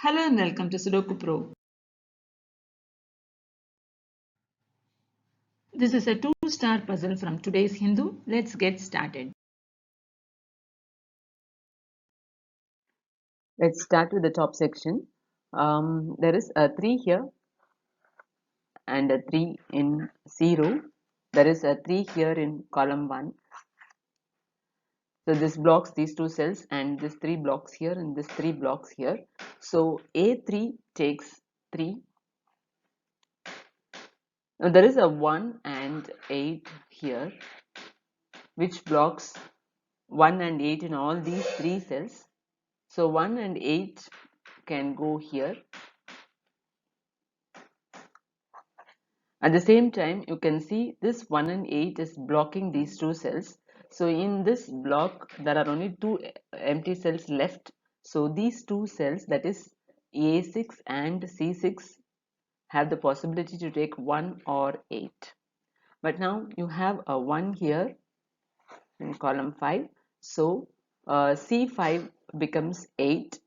Hello and welcome to Sudoku Pro. This is a two-star puzzle from today's Hindu. Let's get started. Let's start with the top section. There is a 3 here and a 3 in C row. There is a 3 here in column 1. So this blocks these two cells and this 3 blocks here and this 3 blocks here. So A3 takes 3. Now there is a 1 and 8 here which blocks 1 and 8 in all these 3 cells. So 1 and 8 can go here. At the same time, you can see this 1 and 8 is blocking these two cells. So in this block, there are only two empty cells left. So these two cells, that is A6 and C6, have the possibility to take 1 or 8. But now you have a 1 here in column 5. So C5 becomes 8.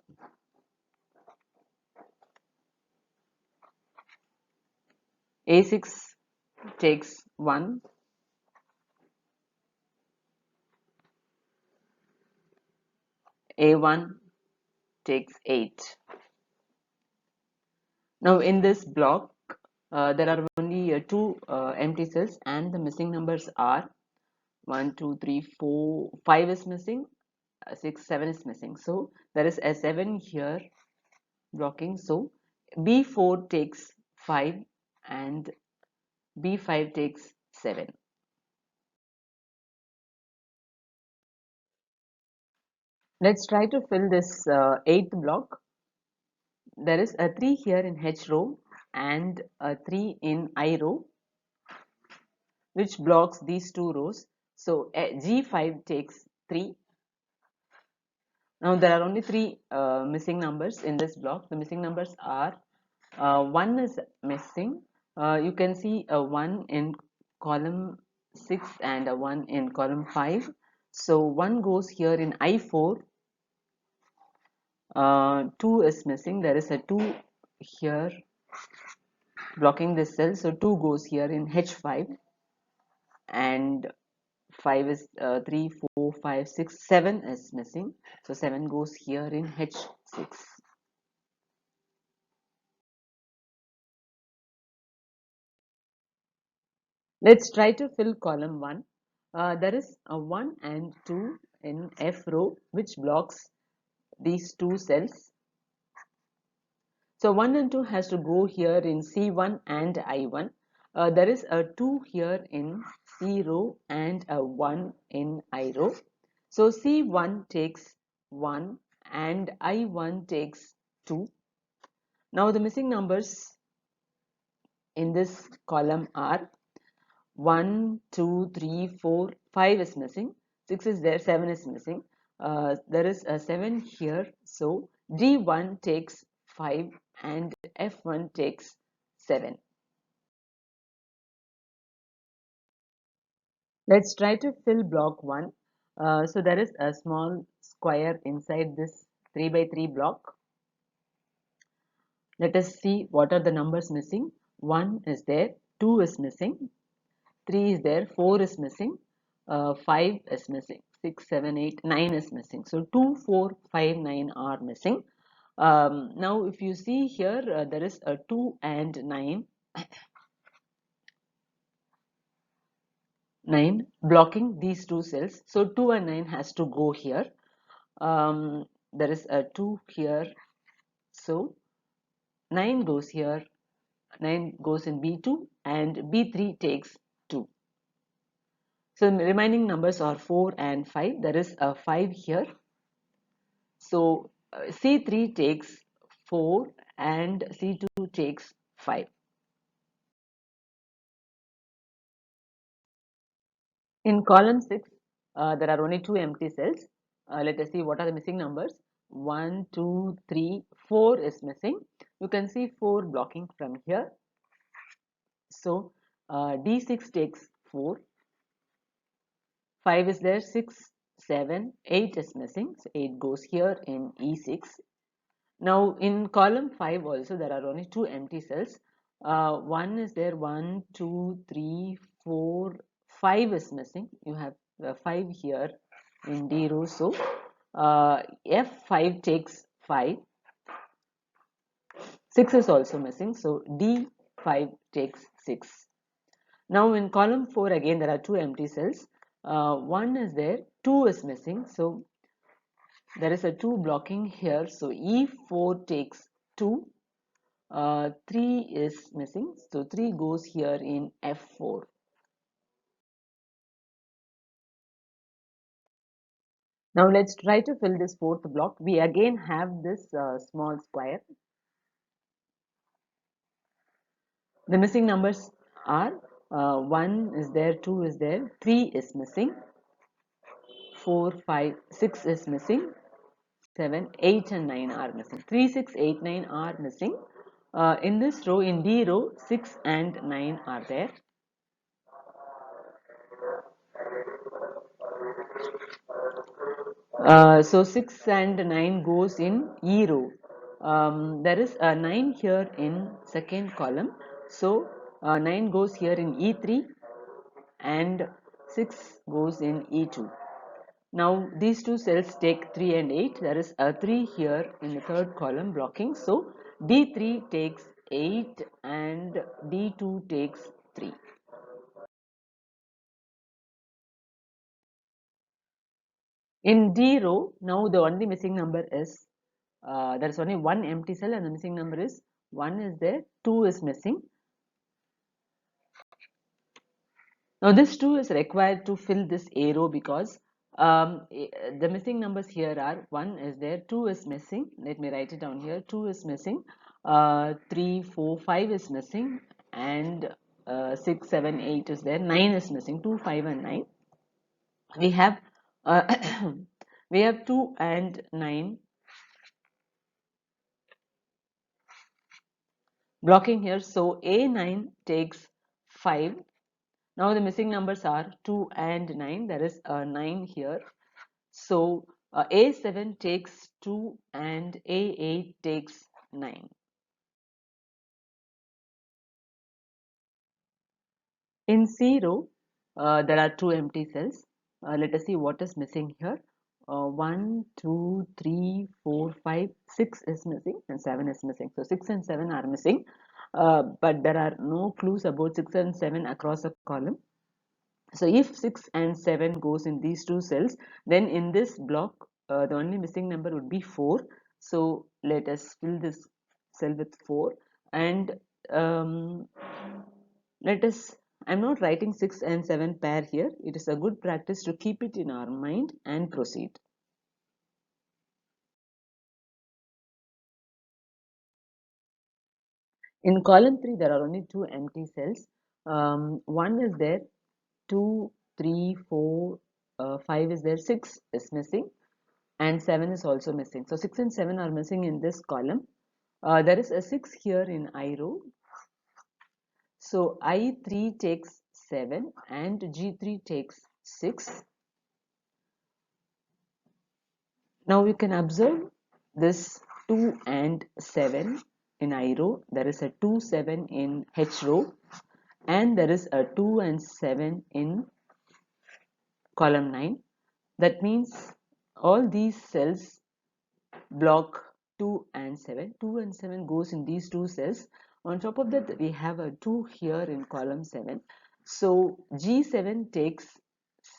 A6 takes 1. A1 takes 8. Now in this block, there are only two empty cells and the missing numbers are 1, 2, 3, 4, 5 is missing, 6, 7 is missing. So there is a 7 here blocking. So B4 takes 5 and B5 takes 7. Let's try to fill this eighth block. There is a 3 here in H row and a 3 in I row, which blocks these two rows. So G5 takes 3. Now there are only 3 missing numbers in this block. The missing numbers are 1 is missing. You can see a 1 in column 6 and a 1 in column 5. So 1 goes here in I4. 2 is missing. There is a 2 here blocking this cell. So 2 goes here in H5 and 5 is 3, 4, 5, 6, 7 is missing. So 7 goes here in H6. Let's try to fill column 1. There is a 1 and 2 in F row which blocks these two cells. So 1 and 2 has to go here in C1 and I1. There is a 2 here in C row and a 1 in I row. So C1 takes 1 and I1 takes 2. Now the missing numbers in this column are 1, 2, 3, 4, 5 is missing, 6 is there, 7 is missing. There is a 7 here, so D1 takes 5 and F1 takes 7. Let's try to fill block 1. So there is a small square inside this 3 by 3 block. Let us see what are the numbers missing. 1 is there, 2 is missing, 3 is there, 4 is missing, 5 is missing, 6, 7, 8, 9 is missing. So 2, 4, 5, 9 are missing. Now if you see here, there is a 2 and 9, 9 blocking these two cells. So 2 and 9 has to go here. There is a 2 here. So 9 goes here, 9 goes in B2 and B3 takes 2. So the remaining numbers are 4 and 5. There is a 5 here. So C3 takes 4 and C2 takes 5. In column 6, there are only 2 empty cells. Let us see what are the missing numbers. 1, 2, 3, 4 is missing. You can see 4 blocking from here. So D6 takes 4. 5 is there, 6, 7, 8 is missing. So 8 goes here in E6. Now in column 5 also there are only two empty cells. One is there, 1, 2, 3, 4, 5 is missing. You have 5 here in D row. So F5 takes 5. 6 is also missing. So D5 takes 6. Now in column 4 again there are two empty cells. 1 is there, 2 is missing. So there is a 2 blocking here. So E4 takes 2. 3 is missing, so 3 goes here in F4. Now let's try to fill this fourth block. We again have this small square. The missing numbers are 1 is there, 2 is there, 3 is missing, 4, 5, 6 is missing, 7, 8 and 9 are missing. 3, 6, 8, 9 are missing. In this row, in D row, 6 and 9 are there. So 6 and 9 goes in E row. There is a 9 here in second column. So 9 goes here in E3 and 6 goes in E2. Now these two cells take 3 and 8. There is a 3 here in the third column blocking. So D3 takes 8 and D2 takes 3. In D row, now the only missing number is, there is only one empty cell and the missing number is 1 is there, 2 is missing. Now this 2 is required to fill this arrow because the missing numbers here are 1 is there, 2 is missing. Let me write it down here. 2 is missing, 3, 4, 5 is missing, and 6, 7, 8 is there. 9 is missing. 2, 5 and 9. We have we have 2 and 9 blocking here. So A9 takes 5. Now the missing numbers are 2 and 9. There is a 9 here. So A7 takes 2 and A8 takes 9. In C row, there are two empty cells. Let us see what is missing here. 1, 2, 3, 4, 5, 6 is missing and 7 is missing. So 6 and 7 are missing, but there are no clues about 6 and 7 across a column. So if 6 and 7 goes in these two cells, then in this block, the only missing number would be 4. So let us fill this cell with 4 and let us, I'm not writing 6 and 7 pair here. It is a good practice to keep it in our mind and proceed. In column 3, there are only two empty cells. One is there, 2, 3, 4, 5 is there, 6 is missing, and 7 is also missing. So 6 and 7 are missing in this column. There is a 6 here in I row. So I3 takes 7 and G3 takes 6. Now you can observe this 2 and 7 in I row. There is a 2, 7 in H row, and there is a 2 and 7 in column 9. That means all these cells block 2 and 7. 2 and 7 goes in these two cells. On top of that, we have a 2 here in column 7. So G7 takes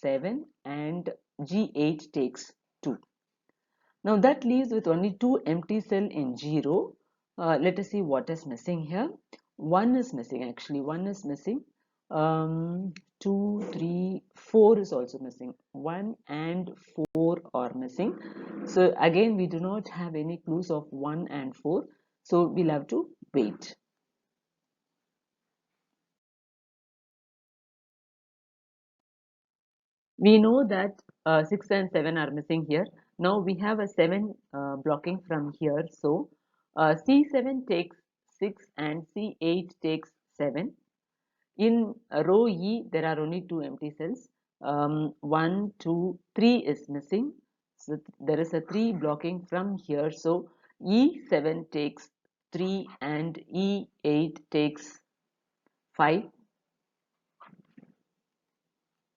7 and G8 takes 2. Now that leaves with only two empty cell in G row. Let us see what is missing here. 1 is missing, actually 1 is missing. 2, 3, 4 is also missing. 1 and 4 are missing. So again we do not have any clues of 1 and 4. So we'll have to wait. We know that 6 and 7 are missing here. Now we have a 7 blocking from here. So C7 takes 6 and C8 takes 7. In row E, there are only two empty cells. 1, 2, 3 is missing. So there is a 3 blocking from here. So E7 takes 3 and E8 takes 5.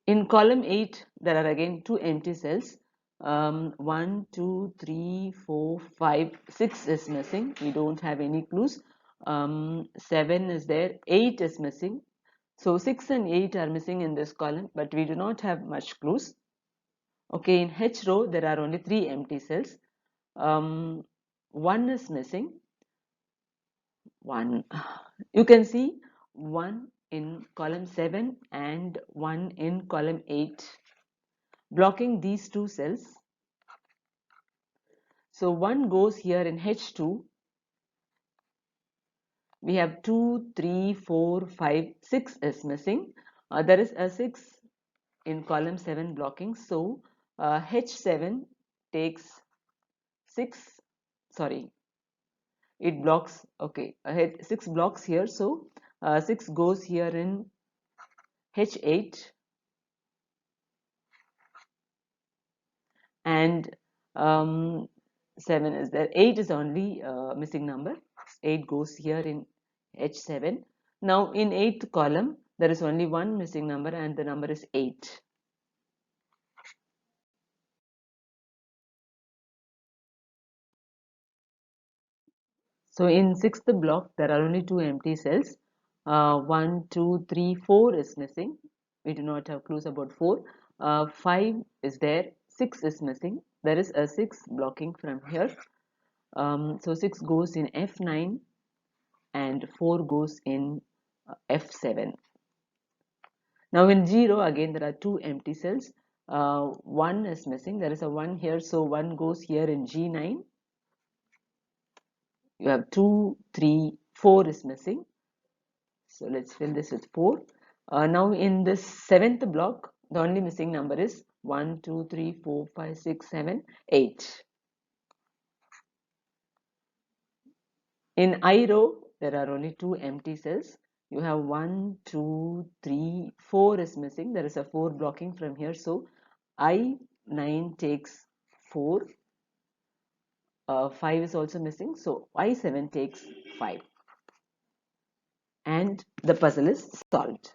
In column 8, there are again 2 empty cells. 1, 2, 3, 4, 5, 6 is missing. We don't have any clues. 7 is there, 8 is missing. So 6 and 8 are missing in this column, but we do not have much clues. Okay, in H row, there are only 3 empty cells. 1 is missing. 1. You can see 1 in column 7 and 1 in column 8, blocking these 2 cells. So 1 goes here in H2. We have 2, 3, 4, 5, 6 is missing. There is a 6 in column 7 blocking. So H7 takes 6, sorry, it blocks, okay, 6 blocks here. So 6 goes here in H8, and 7 is there. 8 is only missing number. 8 goes here in H7. Now in 8th column, there is only one missing number, and the number is 8. So in 6th block, there are only 2 empty cells. 1, 2, 3, 4 is missing. We do not have clues about 4. 5 is there. 6 is missing. There is a 6 blocking from here. So 6 goes in F9 and 4 goes in F7. Now in 0, again there are 2 empty cells. 1 is missing. There is a 1 here, so 1 goes here in G9. You have 2, 3, 4 is missing. So let's fill this with 4. Now in this 7th block, the only missing number is 1, 2, 3, 4, 5, 6, 7, 8. In I row, there are only 2 empty cells. You have 1, 2, 3, 4 is missing. There is a 4 blocking from here. So I9 takes 4. 5 is also missing. So I7 takes 5. And the puzzle is solved.